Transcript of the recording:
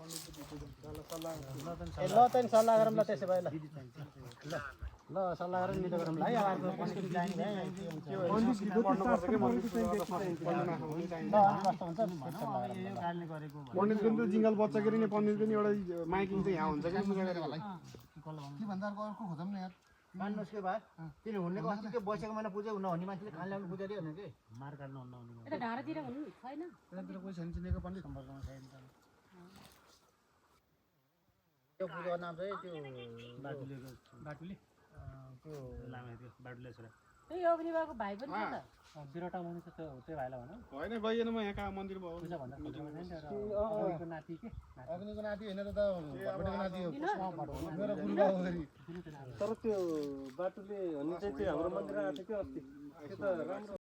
ल त सल्लाह गरौँ ल त्यसो भए ल ल सल्लाह गरेर मिलो गरौँ ल है अब अर्को पण्डित जाने भए पण्डित पनि त जिङ्गल बच्चा के नि पण्डित पनि एउटा माइकिङ चाहिँ यहाँ हुन्छ कि के भन्दा अर्को खोजौँ न यार मान्नुहोस् के भयो किन हुनेको अस्ति त्यो बसेको महिना पूजा हुन हुने मान्छेले खान ल्याउनु पूजा दियो भने कि मार काट्नु हुन्न हुने यता ढाँडातिर हुनु छैन त्यतातिर कोही छैन चिनेको पण्डित सम्पर्कमा छैन त्यो पूजाको नाम चाहिँ त्यो बाटुले त्यो लामे त्यो बाटुले छोरा त्यही अग्निबाको भाइ पनि छ त बिरटा मुनि त त्यो भाइलाई भन होइन गइएन म यहाँ कहाँ मन्दिर भयो पूजा भन्दा अग्निको नाति के अग्निको नाति होइन त भगवानको नाति हो मेरो गुरुबा हो फेरि तर त्यो बाटोले भन्ने चाहिँ त्यो हाम्रो मन्दिर आएको थियो कि अस्ति त्यो त राम्रो